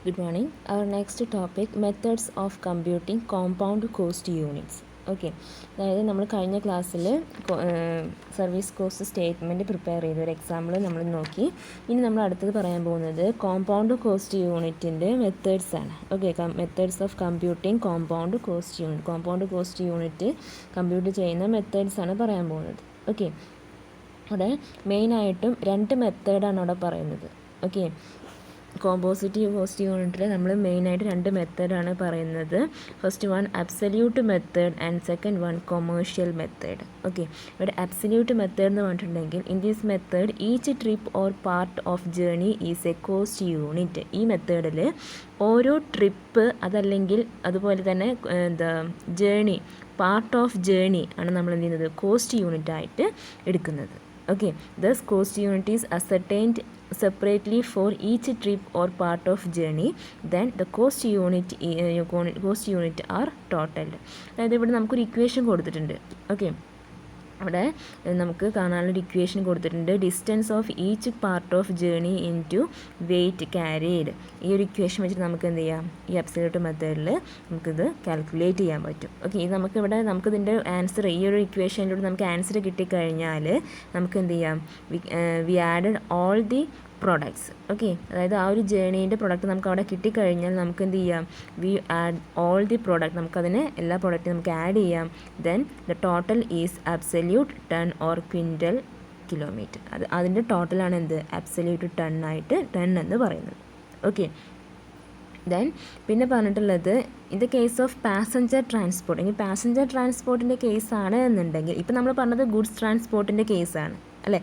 Good morning. Our next topic, methods of computing compound cost units. Okay, അതായത് നമ്മൾ കഴിഞ്ഞ ക്ലാസ്സിൽ സർവീസ് കോസ്റ്റ് സ്റ്റേറ്റ്മെൻറ്റ് പ്രിപ്പയർ ചെയ്തു, ഒരു എക്സാമ്പിൾ നമ്മൾ നോക്കി. ഇനി നമ്മൾ അടുത്തത് പറയാൻ പോകുന്നത് കോമ്പൗണ്ട് കോസ്റ്റ് യൂണിറ്റിൻ്റെ മെത്തേഡ്സ് ആണ്. Okay, methods of computing compound cost unit. Compound cost unit compute ചെയ്യുന്ന മെത്തേഡ്സ് ആണ് പറയാൻ പോകുന്നത്. ഓക്കെ, അവിടെ മെയിനായിട്ടും രണ്ട് മെത്തേഡാണ് അവിടെ പറയുന്നത്. ഓക്കെ, കോമ്പോസിറ്റീവ് കോസ്റ്റ് യൂണിറ്റിൽ നമ്മൾ മെയിനായിട്ട് രണ്ട് മെത്തേഡാണ് പറയുന്നത്. First one absolute method and second one commercial method. Okay, ഇവിടെ അബ്സല്യൂട്ട് മെത്തേഡ് എന്ന് പറഞ്ഞിട്ടുണ്ടെങ്കിൽ in this method each trip or part of journey is A cost unit. ഈ മെത്തേഡിൽ ഓരോ ട്രിപ്പ് അതല്ലെങ്കിൽ അതുപോലെ തന്നെ ജേർണി, പാർട്ട് ഓഫ് ജേർണി ആണ് നമ്മൾ എന്ത് ചെയ്യുന്നത്, കോസ്റ്റ് യൂണിറ്റ് ആയിട്ട് എടുക്കുന്നത്. Okay, thus cost unit is ascertained separately for each trip or part of journey, then the cost unit are totaled. അതായത് ഇവിടെ നമുക്കൊരു ഇക്വേഷൻ കൊടുത്തിട്ടുണ്ട്. ഓക്കെ, അവിടെ നമുക്ക് കാണാനുള്ളൊരു ഇക്വേഷൻ കൊടുത്തിട്ടുണ്ട്. Distance of each part of journey into weight carried. ഈ ഒരു ഇക്വേഷൻ വെച്ചിട്ട് നമുക്ക് എന്ത് ചെയ്യാം, ഈ അബ്സല്യൂട്ട് മെത്തേഡിൽ നമുക്കിത് കാൽക്കുലേറ്റ് ചെയ്യാൻ പറ്റും. ഓക്കെ, ഇത് നമുക്കിതിൻ്റെ ആൻസർ, ഈ ഒരു ഇക്വേഷനിലൂടെ നമുക്ക് ആൻസർ കിട്ടിക്കഴിഞ്ഞാൽ നമുക്ക് എന്ത് ചെയ്യാം, we added all the products. Okay, അതായത് ആ ഒരു ജേർണീൻ്റെ പ്രൊഡക്റ്റ് നമുക്ക് അവിടെ കിട്ടിക്കഴിഞ്ഞാൽ നമുക്ക് എന്ത് ചെയ്യാം, we add all the product, നമുക്കതിന് എല്ലാ പ്രൊഡക്റ്റും നമുക്ക് ആഡ് ചെയ്യാം. Then the total is absolute ton or quintal kilometre. അതിൻ്റെ ടോട്ടലാണ് എന്ത്, അബ്സല്യൂട്ട് ടൺ എന്ന് പറയുന്നത്. ഓക്കെ, ദെൻ പിന്നെ പറഞ്ഞിട്ടുള്ളത് in the case of passenger transport. ഇനി പാസഞ്ചർ ട്രാൻസ്പോർട്ടിൻ്റെ കേസാണ് എന്നുണ്ടെങ്കിൽ, ഇപ്പം നമ്മൾ പറഞ്ഞത് ഗുഡ്സ് ട്രാൻസ്പോർട്ടിൻ്റെ കേസാണ് അല്ലേ.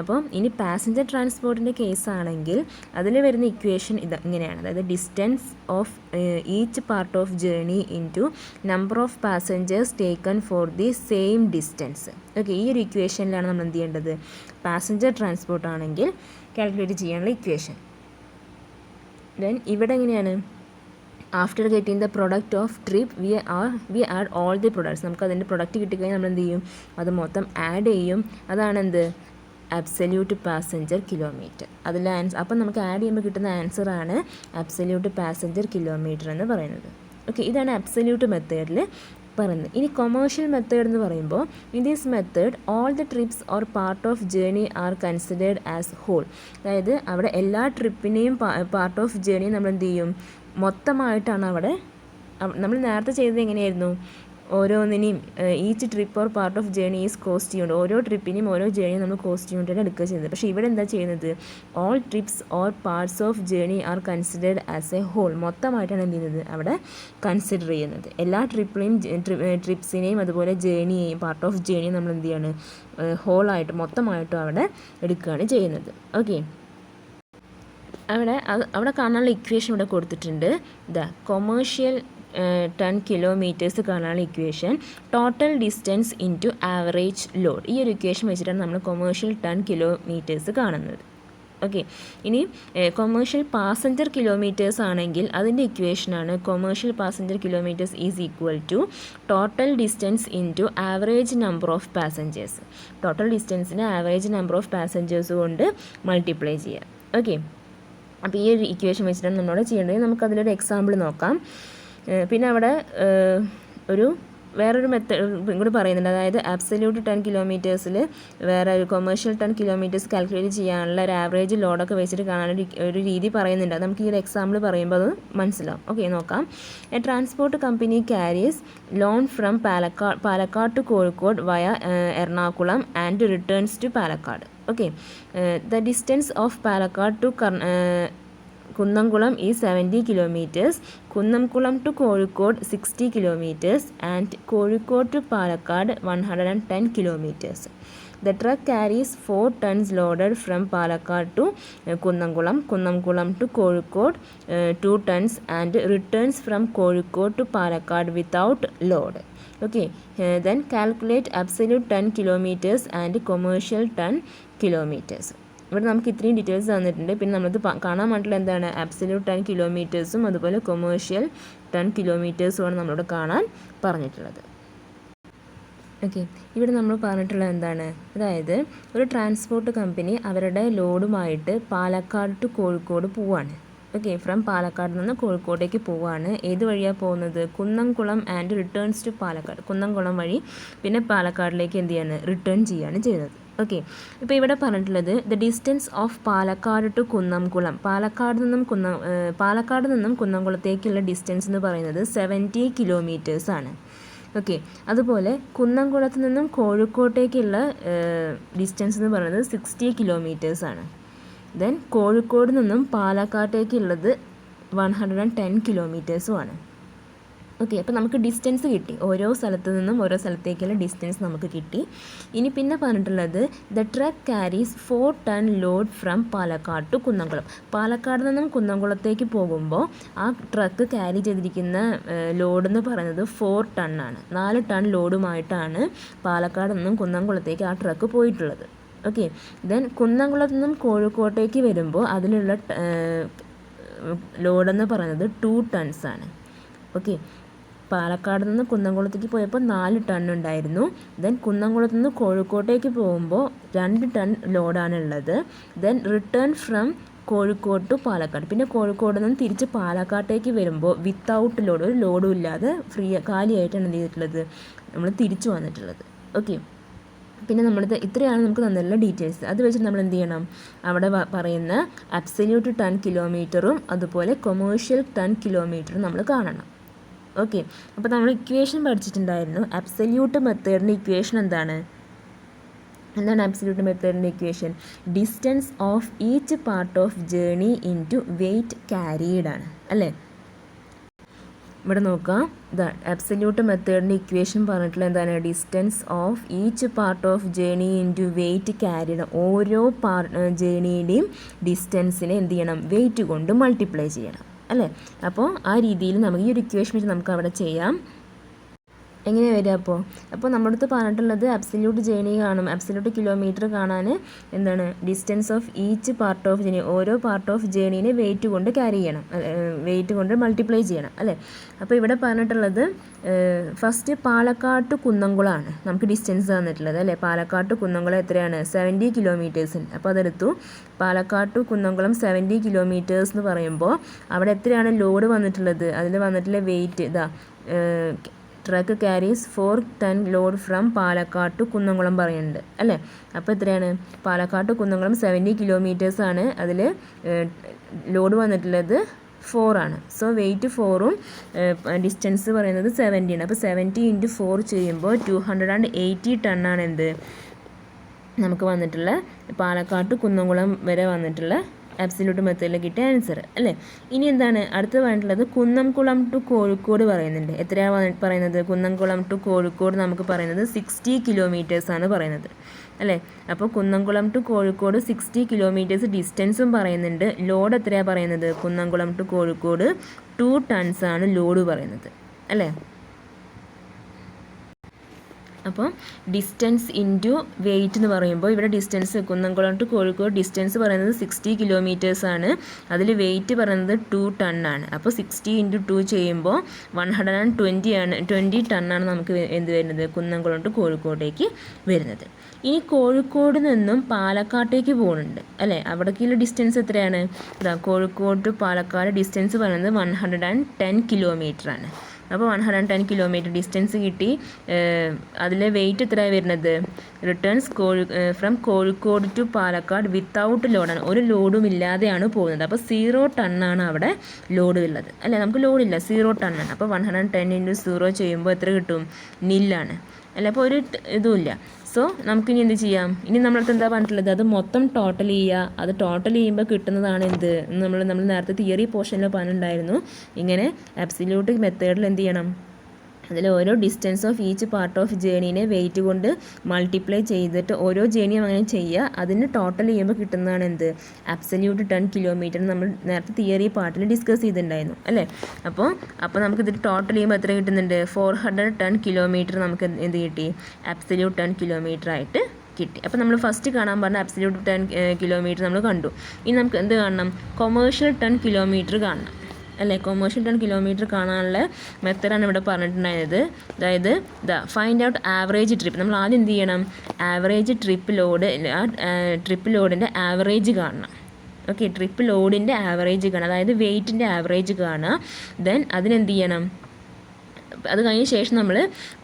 അപ്പം ഇനി പാസഞ്ചർ ട്രാൻസ്പോർട്ടിൻ്റെ കേസാണെങ്കിൽ അതിൽ വരുന്ന ഇക്വേഷൻ ഇങ്ങനെയാണ്. അതായത് distance of each part of journey into number of passengers taken for the same distance. Okay, ഈ ഒരു ഇക്വേഷനിലാണ് നമ്മൾ എന്ത് ചെയ്യേണ്ടത്, പാസഞ്ചർ ട്രാൻസ്പോർട്ട് ആണെങ്കിൽ കാൽക്കുലേറ്റ് ചെയ്യാനുള്ള ഇക്വേഷൻ. ദെൻ ഇവിടെ എങ്ങനെയാണ്, after getting the product of trip we add all the products. നമുക്ക് അതിൻ്റെ പ്രൊഡക്റ്റ് കിട്ടിക്കഴിഞ്ഞാൽ നമ്മൾ എന്ത് ചെയ്യും, അത് മൊത്തം ആഡ് ചെയ്യും. അതാണ് എന്ത്, അബ്സല്യൂട്ട് പാസഞ്ചർ കിലോമീറ്റർ. അതിൽ അപ്പം നമുക്ക് ആഡ് ചെയ്യുമ്പോൾ കിട്ടുന്ന ആൻസറാണ് അബ്സല്യൂട്ട് പാസഞ്ചർ കിലോമീറ്റർ എന്ന് പറയുന്നത്. ഓക്കെ, ഇതാണ് അബ്സല്യൂട്ട് മെത്തേഡിൽ പറയുന്നത്. ഇനി കൊമേഴ്ഷ്യൽ മെത്തേഡ് എന്ന് പറയുമ്പോൾ in this method all the trips or part of journey are considered as whole. അതായത് അവിടെ എല്ലാ ട്രിപ്പിനെയും പാർട്ട് ഓഫ് ജേർണിയും നമ്മൾ എന്ത് ചെയ്യും, മൊത്തമായിട്ടാണ് അവിടെ. നമ്മൾ നേരത്തെ ചെയ്തത് എങ്ങനെയായിരുന്നു, ഓരോന്നിനെയും each trip or part of journey is cost unit, ഓരോ ട്രിപ്പിനെയും ഓരോ ജേർണിയും നമ്മൾ കോസ്റ്റ് യൂണിറ്റാണ് എടുക്കുക ചെയ്യുന്നത്. പക്ഷേ ഇവിടെ എന്താ ചെയ്യുന്നത്, all trips or parts of journey are considered as a whole. മൊത്തമായിട്ടാണ് എന്ത് ചെയ്യുന്നത്, അവിടെ കൺസിഡർ ചെയ്യുന്നത്. എല്ലാ ട്രിപ്സിനെയും അതുപോലെ ജേർണിയെയും പാർട്ട് ഓഫ് ജേർണിയും നമ്മൾ എന്ത് ചെയ്യാണ്, ഹോളായിട്ട് മൊത്തമായിട്ടും അവിടെ എടുക്കുകയാണ് ചെയ്യുന്നത്. ഓക്കെ, അവിടെ കാണാനുള്ള ഇക്വേഷൻ ഇവിടെ കൊടുത്തിട്ടുണ്ട്. കൊമേഴ്ഷ്യൽ ടൺ കിലോമീറ്റേഴ്സ് കാണാനുള്ള equation total distance into average load. ഈ ഒരു ഇക്വേഷൻ വെച്ചിട്ടാണ് നമ്മൾ കൊമേഴ്ഷ്യൽ ടൺ കിലോമീറ്റേഴ്സ് കാണുന്നത്. ഓക്കെ, ഇനി കൊമേഴ്ഷ്യൽ പാസഞ്ചർ കിലോമീറ്റേഴ്സ് ആണെങ്കിൽ അതിൻ്റെ ഇക്വേഷനാണ് commercial passenger kilometres is equal to total distance into average number of passengers. Total ഡിസ്റ്റൻസിന് ആവറേജ് നമ്പർ ഓഫ് പാസഞ്ചേഴ്സ് കൊണ്ട് മൾട്ടിപ്ലൈ ചെയ്യാം. ഓക്കെ, അപ്പോൾ ഈ ഒരു ഇക്വേഷൻ വെച്ചിട്ടാണ് നമ്മളോട് ചെയ്യേണ്ടത്. നമുക്കതിലൊരു എക്സാമ്പിൾ നോക്കാം. പിന്നെ അവിടെ വേറൊരു മെത്തേഡ് കൂടി പറയുന്നുണ്ട്. അതായത് അബ്സല്യൂട്ട് ടൺ കിലോമീറ്റേഴ്സിൽ വേറെ ഒരു കൊമേഴ്ഷ്യൽ ടൺ കിലോമീറ്റേഴ്സ് കാൽക്കുലേറ്റ് ചെയ്യാനുള്ള ഒരു ആവറേജ് ലോഡൊക്കെ വെച്ചിട്ട് കാണാനൊരു രീതി പറയുന്നുണ്ട്. അത് നമുക്ക് ഈ ഒരു എക്സാമ്പിൾ പറയുമ്പോൾ അത് മനസ്സിലാവും. ഓക്കെ, നോക്കാം. A transport company carries load from Palakkad to Kozhikode via Ernakulam and returns to Palakkad. Okay, the distance of Palakkad to Kunnamkulam is 70 kilometers, Kunnamkulam to Kozhikode 60 kilometers and Kozhikode to Palakkad 110 kilometers. The truck carries 4 tons loaded from Palakkad to Kunnamkulam to Kozhikode 2 tons and returns from Kozhikode to Palakkad without load. Okay, then calculate absolute ton kilometers and commercial ton kilometers. ഇവിടെ നമുക്ക് ഇത്രയും details തന്നിട്ടുണ്ട്. പിന്നെ നമ്മളത് കാണാൻ വേണ്ടിയിട്ടുള്ള എന്താണ്, absolute ton കിലോമീറ്റേഴ്സും അതുപോലെ കൊമേഴ്ഷ്യൽ ടൺ കിലോമീറ്റേഴ്സുമാണ് നമ്മളോട് കാണാൻ പറഞ്ഞിട്ടുള്ളത്. ഓക്കെ, ഇവിടെ നമ്മൾ പറഞ്ഞിട്ടുള്ളത് എന്താണ്, അതായത് ഒരു ട്രാൻസ്പോർട്ട് കമ്പനി അവരുടെ ലോഡുമായിട്ട് പാലക്കാട് ടു കോഴിക്കോട് പോവാണ്. ഓക്കെ, ഫ്രം പാലക്കാട് നിന്ന് കോഴിക്കോട്ടേക്ക് പോവുകയാണ്. ഏത് വഴിയാണ് പോകുന്നത്? Kunnamkulam and returns to Palakkad. Kunnamkulam വഴി പിന്നെ പാലക്കാടിലേക്ക് എന്ത് ചെയ്യാണ്? റിട്ടേൺ ചെയ്യുകയാണ് ചെയ്യുന്നത്. ഓക്കെ, ഇപ്പോൾ ഇവിടെ പറഞ്ഞിട്ടുള്ളത് the distance of Palakkad to Kunnamkulam. Palakkad നിന്നും കുന്നംകുളത്തേക്കുള്ള ഡിസ്റ്റൻസ് എന്ന് പറയുന്നത് 70 കിലോമീറ്റേഴ്സ് ആണ്. ഓക്കെ, അതുപോലെ കുന്നംകുളത്ത് നിന്നും കോഴിക്കോട്ടേക്കുള്ള ഡിസ്റ്റൻസ് എന്ന് പറയുന്നത് 60 കിലോമീറ്റേഴ്സ് ആണ്. ദെൻ കോഴിക്കോട് നിന്നും പാലക്കാട്ടേക്കുള്ളത് 110 കിലോമീറ്റേഴ്സുമാണ്. ഓക്കെ, അപ്പോൾ നമുക്ക് ഡിസ്റ്റൻസ് കിട്ടി. ഓരോ സ്ഥലത്തു നിന്നും ഓരോ സ്ഥലത്തേക്കുള്ള ഡിസ്റ്റൻസ് നമുക്ക് കിട്ടി. ഇനി പിന്നെ പറഞ്ഞിട്ടുള്ളത് the truck carries 4 ton load from Palakkad to Kunnamkulam. Palakkad നിന്നും കുന്നംകുളത്തേക്ക് പോകുമ്പോൾ ആ ട്രക്ക് ക്യാരി ചെയ്തിരിക്കുന്ന ലോഡ് എന്ന് പറയുന്നത് 4 ടണ്ണാണ്. 4 ടൺ ലോഡുമായിട്ടാണ് പാലക്കാട് നിന്നും കുന്നംകുളത്തേക്ക് ആ ട്രക്ക് പോയിട്ടുള്ളത്. ഓക്കെ, ദെൻ കുന്നംകുളത്ത് നിന്നും കോഴിക്കോട്ടേക്ക് വരുമ്പോൾ അതിലുള്ള ലോഡെന്ന് പറയുന്നത് 2 ടൺസ് ആണ്. ഓക്കെ, പാലക്കാട് നിന്ന് കുന്നംകുളത്തേക്ക് പോയപ്പോൾ 4 ടൺ ഉണ്ടായിരുന്നു. ദെൻ കുന്നംകുളത്ത് നിന്ന് കോഴിക്കോട്ടേക്ക് പോകുമ്പോൾ 2 ടൺ ലോഡാണുള്ളത്. Then return from Kozhikode to Palakkad. പിന്നെ കോഴിക്കോട് നിന്ന് തിരിച്ച് പാലക്കാട്ടേക്ക് വരുമ്പോൾ വിത്തൗട്ട് ലോഡ്, ഒരു ലോഡും ഇല്ലാതെ കാലിയായിട്ടാണ് എന്ത് ചെയ്തിട്ടുള്ളത്, നമ്മൾ തിരിച്ചു വന്നിട്ടുള്ളത്. ഓക്കെ, പിന്നെ നമ്മളിത് ഇത്രയാണ് നമുക്ക് തന്നിട്ടുള്ള ഡീറ്റെയിൽസ്. അത് വെച്ചിട്ട് നമ്മൾ എന്ത് ചെയ്യണം? അവിടെ പറയുന്ന അബ്സല്യൂട്ട് ടൺ കിലോമീറ്ററും അതുപോലെ കൊമേഴ്ഷ്യൽ ടൺ കിലോമീറ്ററും നമ്മൾ കാണണം. ഓക്കെ, അപ്പോൾ നമ്മൾ ഇക്വേഷൻ പഠിച്ചിട്ടുണ്ടായിരുന്നു. അബ്സല്യൂട്ട് മെത്തേഡിൻ്റെ ഇക്വേഷൻ എന്താണ് അബ്സല്യൂട്ട് മെത്തേഡിൻ്റെ equation? Distance of each part of journey into weight carried ആണ്, അല്ലേ? ഇവിടെ നോക്കാം, ദ അബ്സല്യൂട്ട് മെത്തേഡിൻ്റെ ഇക്വേഷൻ പറഞ്ഞിട്ടുള്ള എന്താണ്? Distance of each part of journey into weight carried. ഓരോ ജേർണിയുടെയും ഡിസ്റ്റൻസിനെ എന്ത് ചെയ്യണം? വെയ്റ്റ് കൊണ്ട് മൾട്ടിപ്ലൈ ചെയ്യണം, അല്ലേ? അപ്പോൾ ആ രീതിയിൽ നമുക്ക് ഈ ഒരു ഇക്വേഷൻ വെച്ച് നമുക്ക് അവിടെ ചെയ്യാം. എങ്ങനെ വരിക? അപ്പോൾ നമ്മുടെ അടുത്ത് പറഞ്ഞിട്ടുള്ളത് അബ്സല്യൂട്ട് ജേർണി കാണും, അബ്സല്യൂട്ട് കിലോമീറ്റർ കാണാൻ എന്താണ്? Distance of each part of journey, ഓരോ പാർട്ട് ഓഫ് ജേർണീനെ വെയിറ്റ് കൊണ്ട് ക്യാരി ചെയ്യണം, വെയിറ്റ് കൊണ്ട് മൾട്ടിപ്ലൈ ചെയ്യണം, അല്ലേ? അപ്പോൾ ഇവിടെ പറഞ്ഞിട്ടുള്ളത് ഫസ്റ്റ് പാലക്കാട് ടു കുന്നംകുളമാണ് നമുക്ക് ഡിസ്റ്റൻസ് തന്നിട്ടുള്ളത്, അല്ലേ? പാലക്കാട് ടു കുന്നംകുളം എത്രയാണ്? 70 കിലോമീറ്റേഴ്സ്. അപ്പോൾ അതെടുത്തു. പാലക്കാട് ടു കുന്നംകുളം 70 കിലോമീറ്റേഴ്സ് എന്ന് പറയുമ്പോൾ അവിടെ എത്രയാണ് ലോഡ് വന്നിട്ടുള്ളത്? അതിൽ വന്നിട്ടുള്ള വെയിറ്റ് ഇതാ, truck carries 4 ton load from Palakkad to Kunnamkulam പറയുന്നുണ്ട്, അല്ലേ? അപ്പോൾ എത്രയാണ്? പാലക്കാട് ടു കുന്നംകുളം 70 കിലോമീറ്റേഴ്സ് ആണ്. അതിൽ ലോഡ് വന്നിട്ടുള്ളത് 4 ആണ്. സോ വെയിറ്റ് 4ഉം ഡിസ്റ്റൻസ് പറയുന്നത് 70 ആണ്. അപ്പോൾ 70 × 4 ചെയ്യുമ്പോൾ 280 ടണ്ണാണ് എന്ത് നമുക്ക് വന്നിട്ടുള്ള പാലക്കാട് ടു കുന്നംകുളം വരെ വന്നിട്ടുള്ള അബ്സല്യൂട്ട് മെത്തേഡിൽ കിട്ടിയ ആൻസർ, അല്ലേ? ഇനി എന്താണ് അടുത്ത് പറഞ്ഞിട്ടുള്ളത്? കുന്നംകുളം ടു കോഴിക്കോട് പറയുന്നുണ്ട്. എത്രയാണ് പറയുന്നത്? കുന്നംകുളം ടു കോഴിക്കോട് നമുക്ക് പറയുന്നത് 60 കിലോമീറ്റേഴ്സാണ് പറയുന്നത്, അല്ലേ? അപ്പോൾ കുന്നംകുളം ടു കോഴിക്കോട് 60 കിലോമീറ്റേഴ്സ് ഡിസ്റ്റൻസും പറയുന്നുണ്ട്. ലോഡ് എത്രയാണ് പറയുന്നത്? കുന്നംകുളം ടു കോഴിക്കോട് 2 ടൺസ് ആണ് ലോഡ് പറയുന്നത്, അല്ലേ? അപ്പോൾ ഡിസ്റ്റൻസ് ഇൻറ്റു വെയിറ്റ് എന്ന് പറയുമ്പോൾ ഇവിടെ distance Kunnamkulam to Kozhikode distance പറയുന്നത് 60 കിലോമീറ്റേഴ്സാണ്. അതിൽ വെയിറ്റ് പറയുന്നത് 2 ടണ്ണാണ്. അപ്പോൾ 60 × 2 ചെയ്യുമ്പോൾ 120 ടണ്ണാണ് നമുക്ക് എന്ത് വരുന്നത്? കുന്നംകുളം ടു കോഴിക്കോട്ടേക്ക് വരുന്നത്. ഇനി കോഴിക്കോട് നിന്നും പാലക്കാട്ടേക്ക് പോകുന്നുണ്ട്, അല്ലേ? അവിടേക്കുള്ള ഡിസ്റ്റൻസ് എത്രയാണ്? കോഴിക്കോട് ടു പാലക്കാട് ഡിസ്റ്റൻസ് പറയുന്നത് 110 കിലോമീറ്ററാണ്. അപ്പോൾ 110 കിലോമീറ്റർ ഡിസ്റ്റൻസ് കിട്ടി. അതിലെ വെയിറ്റ് എത്രയാണ് വരുന്നത്? Returns from Kozhikode to Palakkad without ലോഡാണ്, ഒരു ലോഡും ഇല്ലാതെയാണ് പോകുന്നത്. അപ്പോൾ 0 ടണ്ണാണ് അവിടെ ലോഡ് ഉള്ളത്, അല്ലേ? നമുക്ക് ലോഡില്ല, 0 ടണ്ണാണ്. അപ്പോൾ 110 × 0 ചെയ്യുമ്പോൾ എത്ര കിട്ടും? നില്ലാണ്, അല്ലേ? അപ്പോൾ ഒരു ഇതുമില്ല. സോ നമുക്കിനി എന്ത് ചെയ്യാം? ഇനി നമ്മളടുത്ത് എന്താ പറഞ്ഞിട്ടുള്ളത്? അത് മൊത്തം ടോട്ടൽ ചെയ്യുക. അത് ടോട്ടൽ ചെയ്യുമ്പോൾ കിട്ടുന്നതാണ് എന്ത്? നമ്മൾ നേരത്തെ തിയറി പോർഷനിൽ പറഞ്ഞിട്ടുണ്ടായിരുന്നു. ഇങ്ങനെ അബ്സല്യൂട്ട് മെത്തേഡിൽ എന്ത് ചെയ്യണം? അതിൽ ഓരോ distance of each part of ജേർണീനെ വെയിറ്റ് കൊണ്ട് മൾട്ടിപ്ലൈ ചെയ്തിട്ട് ഓരോ ജേർണിയും അങ്ങനെ ചെയ്യുക. അതിന് ടോട്ടൽ ചെയ്യുമ്പോൾ കിട്ടുന്നതാണ് എന്ത്? Absolute ton kilometre. നമ്മൾ നേരത്തെ തിയറി പാർട്ടിൽ ഡിസ്കസ് ചെയ്തിട്ടുണ്ടായിരുന്നു, അല്ലേ? അപ്പോൾ നമുക്കിത് ടോട്ടൽ ചെയ്യുമ്പോൾ എത്ര കിട്ടുന്നുണ്ട്? 400 ടൺ കിലോമീറ്റർ നമുക്ക് എന്ത് കിട്ടി? അബ്സല്യൂട്ട് ടൺ കിലോമീറ്റർ ആയിട്ട് കിട്ടി. അപ്പോൾ നമ്മൾ ഫസ്റ്റ് കാണാൻ പറഞ്ഞ അബ്സല്യൂട്ട് ടൺ കിലോമീറ്റർ നമ്മൾ കണ്ടു. ഇനി നമുക്ക് എന്ത് കാണണം? കൊമേഴ്ഷ്യൽ ടൺ കിലോമീറ്റർ കാണണം, അല്ലേ? കൊമേഴ്ഷ്യൽ ടൺ കിലോമീറ്റർ കാണാനുള്ള മെത്തേഡാണ് ഇവിടെ പറഞ്ഞിട്ടുണ്ടായത്. അതായത് ഫൈൻഡ് ഔട്ട് ആവറേജ് ട്രിപ്പ്. നമ്മൾ ആദ്യം എന്ത് ചെയ്യണം? ആവറേജ് ട്രിപ്പ് ലോഡ്, ആ ട്രിപ്പ് ലോഡിൻ്റെ ആവറേജ് കാണണം, ഓക്കെ, ട്രിപ്പ് ലോഡിൻ്റെ ആവറേജ് കാണുക, അതായത് വെയ്റ്റിൻ്റെ ആവറേജ് കാണുക. ദെൻ അതിനെന്ത് ചെയ്യണം, അത് കഴിഞ്ഞ ശേഷം നമ്മൾ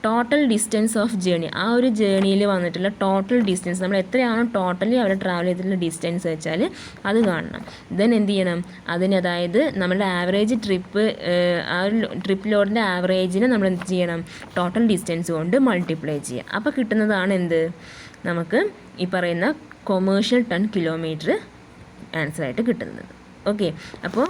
ടോട്ടൽ ഡിസ്റ്റൻസ് ഓഫ് ജേണി, ആ ഒരു ജേണിയിൽ വന്നിട്ടുള്ള ടോട്ടൽ ഡിസ്റ്റൻസ്, നമ്മൾ എത്രയാണോ ടോട്ടലി അവിടെ ട്രാവൽ ചെയ്തിട്ടുള്ള ഡിസ്റ്റൻസ് വെച്ചാൽ അത് കാണണം. ദെൻ എന്ത് ചെയ്യണം, അതിന് അതായത് നമ്മുടെ ആവറേജ് ട്രിപ്പ്, ആ ഒരു ട്രിപ്പ് ലോഡിൻ്റെ ആവറേജിനെ നമ്മൾ എന്ത് ചെയ്യണം, ടോട്ടൽ ഡിസ്റ്റൻസ് കൊണ്ട് മൾട്ടിപ്ലൈ ചെയ്യുക. അപ്പോൾ കിട്ടുന്നതാണ് എന്ത്, നമുക്ക് ഈ പറയുന്ന കൊമേഴ്ഷ്യൽ ടൺ കിലോമീറ്റർ ആൻസറായിട്ട് കിട്ടുന്നത്. ഓക്കെ, അപ്പോൾ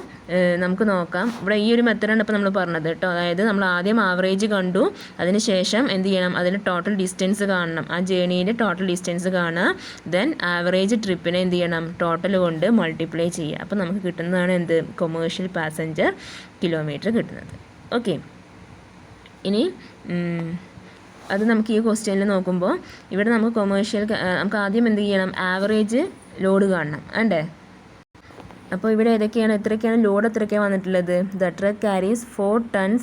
നമുക്ക് നോക്കാം. ഇവിടെ ഈ ഒരു മെത്തഡാണ് ഇപ്പോൾ നമ്മൾ പറഞ്ഞത് കേട്ടോ. അതായത് നമ്മൾ ആദ്യം ആവറേജ് കണ്ടു, അതിന് ശേഷം എന്ത് ചെയ്യണം, അതിൻ്റെ ടോട്ടൽ ഡിസ്റ്റൻസ് കാണണം, ആ ജേണീൻ്റെ ടോട്ടൽ ഡിസ്റ്റൻസ് കാണുക. ദെൻ ആവറേജ് ട്രിപ്പിനെ എന്ത് ചെയ്യണം, ടോട്ടൽ കൊണ്ട് മൾട്ടിപ്ലൈ ചെയ്യുക. അപ്പോൾ നമുക്ക് കിട്ടുന്നതാണ് എന്ത്, കൊമേഴ്ഷ്യൽ പാസഞ്ചർ കിലോമീറ്റർ കിട്ടുന്നത്. ഓക്കെ, ഇനി അത് നമുക്ക് ഈ ക്വസ്റ്റ്യനിൽ നോക്കുമ്പോൾ ഇവിടെ നമുക്ക് കൊമേഴ്ഷ്യൽ, നമുക്ക് ആദ്യം എന്ത് ചെയ്യണം, ആവറേജ് ലോഡ് കാണണം വേണ്ടേ. അപ്പോൾ ഇവിടെ എത്രയൊക്കെയാണ് ലോഡ് എത്രയൊക്കെയാണ് വന്നിട്ടുള്ളത്. The truck carries 4 tons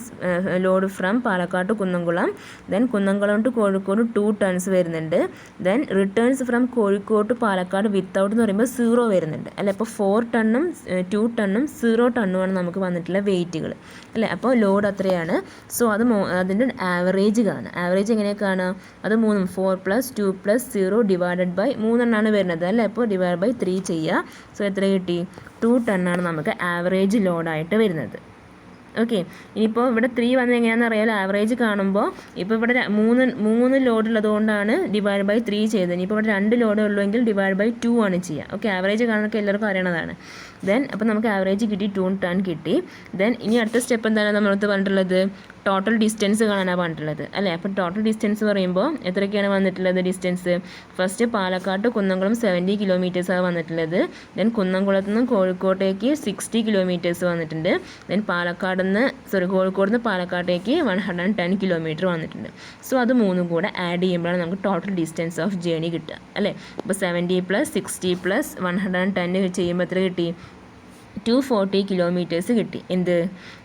load from Palakkad to Kunnamkulam. Then Kunnamkulam to Kozhikode 2 tons വരുന്നുണ്ട്. Then returns from Kozhikode to Palakkad without എന്ന് പറയുമ്പോൾ 0 വരുന്നുണ്ട് അല്ലേ. അപ്പോൾ 4 tons 2 tons 0 tons ആണ് നമുക്ക് വന്നിട്ടുള്ള വെയിറ്റുകൾ അല്ലേ. അപ്പോൾ ലോഡ് അത്രയാണ്. സോ അത് അതിൻ്റെ ആവറേജ് കാണുക. ആവറേജ് എങ്ങനെയാണ് കാണുക, അത് 3 4 + 2 + 0 ഡിവൈഡഡ് ബൈ 3 വരുന്നത് അല്ലേ. അപ്പോൾ ഡിവൈഡ് ബൈ 3 ചെയ്യുക. സോ എത്ര കിട്ടി, 2 ton ആണ് നമുക്ക് ആവറേജ് ലോഡായിട്ട് വരുന്നത്. ഓക്കെ, ഇനിയിപ്പോൾ ഇവിടെ 3 വന്നത് എങ്ങനെയാണെന്ന് അറിയാമല്ലോ. ആവറേജ് കാണുമ്പോൾ ഇപ്പോൾ ഇവിടെ 3 ലോഡ് ഉള്ളത് കൊണ്ടാണ് ഡിവൈഡ് ബൈ 3 ചെയ്തത്. ഇനിയിപ്പോൾ ഇവിടെ 2 ലോഡ് ഉള്ളുവെങ്കിൽ ഡിവൈഡ് ബൈ 2 ആണ് ചെയ്യുക. ഓക്കെ, ആവറേജ് കാണാനൊക്കെ എല്ലാവർക്കും അറിയണതാണ്. ദെൻ അപ്പോൾ നമുക്ക് ആവറേജ് കിട്ടി, 2 ton കിട്ടി. ദെൻ ഇനി അടുത്ത സ്റ്റെപ്പ് എന്താണ് നമ്മളടുത്ത് പറഞ്ഞിട്ടുള്ളത്, ടോട്ടൽ ഡിസ്റ്റൻസ് കാണാനാണ് പറഞ്ഞിട്ടുള്ളത് അല്ലേ. അപ്പോൾ ടോട്ടൽ ഡിസ്റ്റൻസ് പറയുമ്പോൾ എത്രയൊക്കെയാണ് വന്നിട്ടുള്ളത് ഡിസ്റ്റൻസ്, ഫസ്റ്റ് പാലക്കാട് കുന്നംകുളം 70 കിലോമീറ്റേഴ്സാണ് വന്നിട്ടുള്ളത്. ദെൻ കുന്നംകുളത്ത് നിന്ന് കോഴിക്കോട്ടേക്ക് 60 കിലോമീറ്റേഴ്സ് വന്നിട്ടുണ്ട്. ദെൻ കോഴിക്കോട് നിന്ന് പാലക്കാട്ടേക്ക് 110 കിലോമീറ്റർ വന്നിട്ടുണ്ട്. സോ അത് മൂന്നും കൂടെ ആഡ് ചെയ്യുമ്പോഴാണ് നമുക്ക് ടോട്ടൽ ഡിസ്റ്റൻസ് ഓഫ് ജേണി കിട്ടുക അല്ലേ. അപ്പോൾ 70 + 60 + 110 ചെയ്യുമ്പോൾ എത്ര കിട്ടി, 240 കിലോമീറ്റേഴ്സ് കിട്ടി. എന്ത്,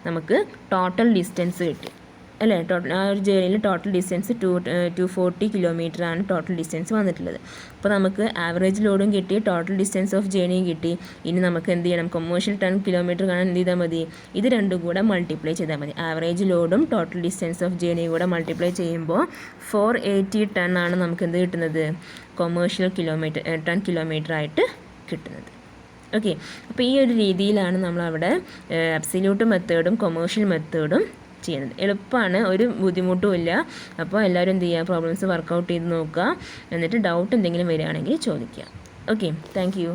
നമുക്ക് ടോട്ടൽ ഡിസ്റ്റൻസ് കിട്ടി അല്ലേ. ആ ഒരു ജേണിയിൽ ടോട്ടൽ ഡിസ്റ്റൻസ് 240 കിലോമീറ്ററാണ് ടോട്ടൽ ഡിസ്റ്റൻസ് വന്നിട്ടുള്ളത്. അപ്പോൾ നമുക്ക് ആവറേജ് ലോഡും കിട്ടി, ടോട്ടൽ ഡിസ്റ്റൻസ് ഓഫ് ജേണിയും കിട്ടി. ഇനി നമുക്ക് എന്ത് ചെയ്യണം, കൊമേഴ്ഷ്യൽ ടൺ കിലോമീറ്റർ കാണാൻ എന്ത് ചെയ്താൽ മതി, ഇത് രണ്ടും കൂടെ മൾട്ടിപ്ലൈ ചെയ്താൽ മതി. ആവറേജ് ലോഡും ടോട്ടൽ ഡിസ്റ്റൻസ് ഓഫ് ജേണിയും കൂടെ മൾട്ടിപ്ലൈ ചെയ്യുമ്പോൾ 480 ton ആണ് നമുക്ക് എന്ത് കിട്ടുന്നത്, കൊമേഴ്ഷ്യൽ ടൺ കിലോമീറ്റർ ആയിട്ട് കിട്ടുന്നത്. ഓക്കെ, അപ്പോൾ ഈ ഒരു രീതിയിലാണ് നമ്മളവിടെ അബ്സല്യൂട്ട് മെത്തേഡും കൊമേഴ്ഷ്യൽ മെത്തേഡും ചെയ്യുന്നത്. എളുപ്പമാണ്, ഒരു ബുദ്ധിമുട്ടും ഇല്ല. അപ്പോൾ എല്ലാവരും എന്ത് ചെയ്യുക, പ്രോബ്ലംസ് വർക്കൗട്ട് ചെയ്ത് നോക്കുക. എന്നിട്ട് ഡൗട്ട് എന്തെങ്കിലും വരികയാണെങ്കിൽ ചോദിക്കുക. Okay, thank you.